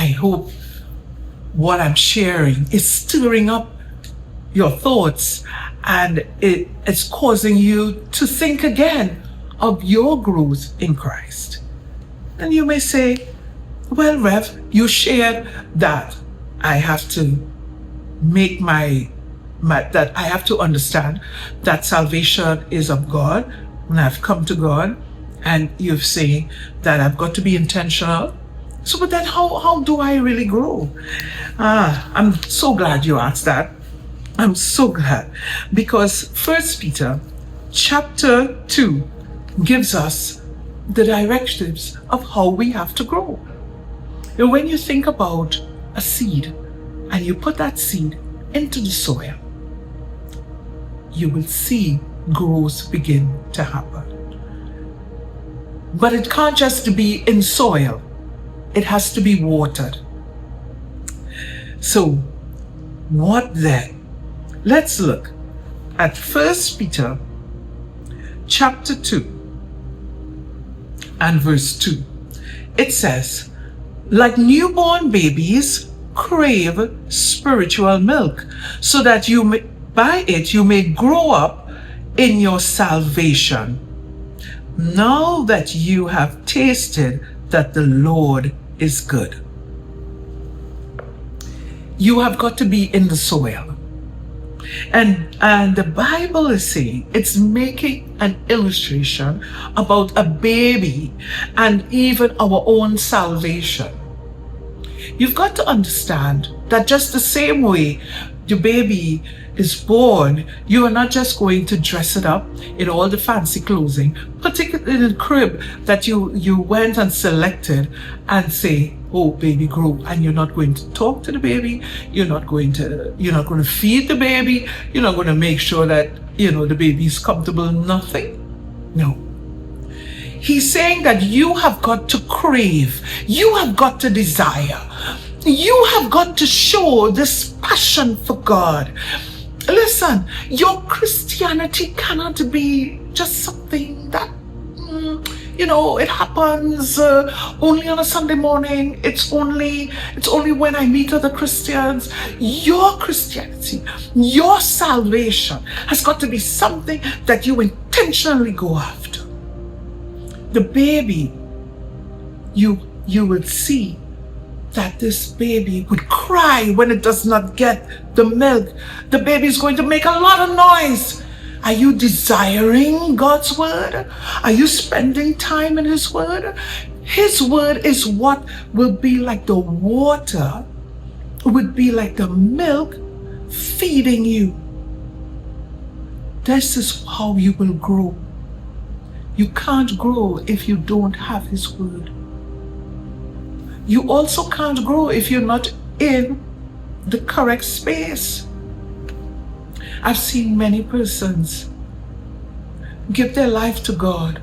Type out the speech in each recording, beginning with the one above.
I hope what I'm sharing is stirring up your thoughts, and it's causing you to think again of your growth in Christ. And you may say, well, Rev, you shared that I have to make that I have to understand that salvation is of God, and I've come to God, and you're saying that I've got to be intentional. So, but then how do I really grow? I'm so glad you asked that. I'm so glad, because 1 Peter chapter 2 gives us the directives of how we have to grow. And when you think about a seed and you put that seed into the soil, you will see growth begin to happen. But it can't just be in soil. It has to be watered. So, what then? Let's look at 1 Peter chapter 2 and verse 2. It says, like newborn babies, crave spiritual milk, so that by it you may grow up in your salvation, now that you have tasted that the Lord is good. You have got to be in the soil. And the Bible is saying, it's making an illustration about a baby and even our own salvation. You've got to understand that just the same way the baby is born, you are not just going to dress it up in all the fancy clothing, particularly in the crib that you went and selected, and say, oh, baby, grow. And you're not going to talk to the baby. You're not going to feed the baby. You're not going to make sure that, the baby is comfortable. Nothing. No. He's saying that you have got to crave. You have got to desire. You have got to show this passion for God. Listen, your Christianity cannot be just something that, it happens only on a Sunday morning. It's only when I meet other Christians. Your Christianity, your salvation has got to be something that you intentionally go after. The baby, you would see that this baby would cry when it does not get the milk. The baby is going to make a lot of noise. Are you desiring God's word? Are you spending time in His word? His word is what will be like the water, would be like the milk feeding you. This is how you will grow. You can't grow if you don't have His word. You also can't grow if you're not in the correct space. I've seen many persons give their life to God,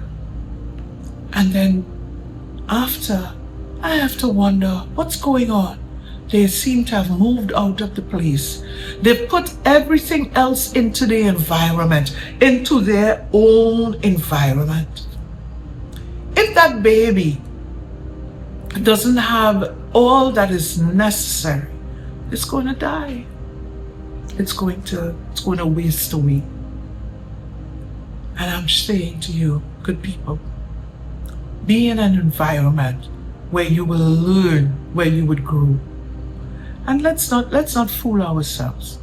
and then after, I have to wonder what's going on. They seem to have moved out of the place. They've put everything else into the environment, into their own environment. If that baby doesn't have all that is necessary, it's going to die. It's going to waste away. And I'm saying to you, good people, be in an environment where you will learn, where you would grow. And let's not fool ourselves.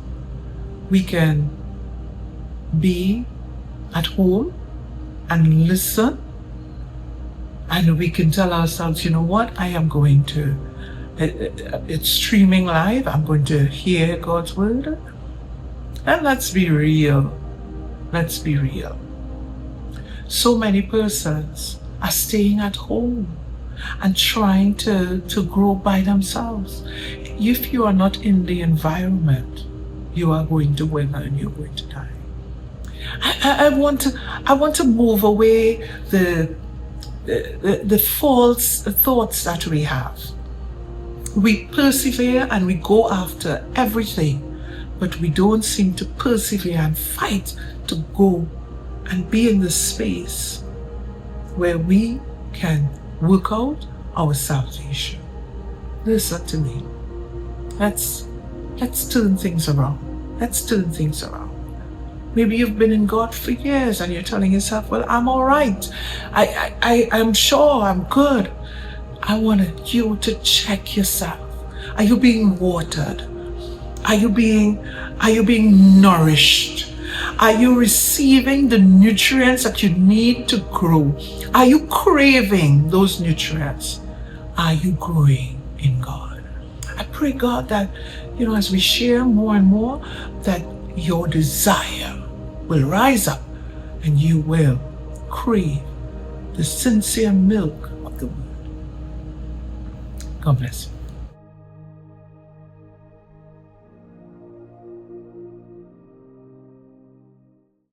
We can be at home and listen, and we can tell ourselves, you know what, I am going to, it's streaming live, I'm going to hear God's word. And let's be real. Let's be real. So many persons are staying at home and trying to grow by themselves. If you are not in the environment, you are going to wither and you're going to die. I want to move away the false thoughts that we have. We persevere and we go after everything, but we don't seem to persevere and fight to go and be in the space where we can work out our salvation. listen to me. Let's turn things around. Let's turn things around. Maybe you've been in God for years and you're telling yourself, well, I'm all right. I'm sure I'm good. I want you to check yourself. Are you being watered? Are you being nourished? Are you receiving the nutrients that you need to grow? Are you craving those nutrients? Are you growing in God? I pray, God, that, as we share more and more, that your desire will rise up and you will crave the sincere milk of the word. God bless you.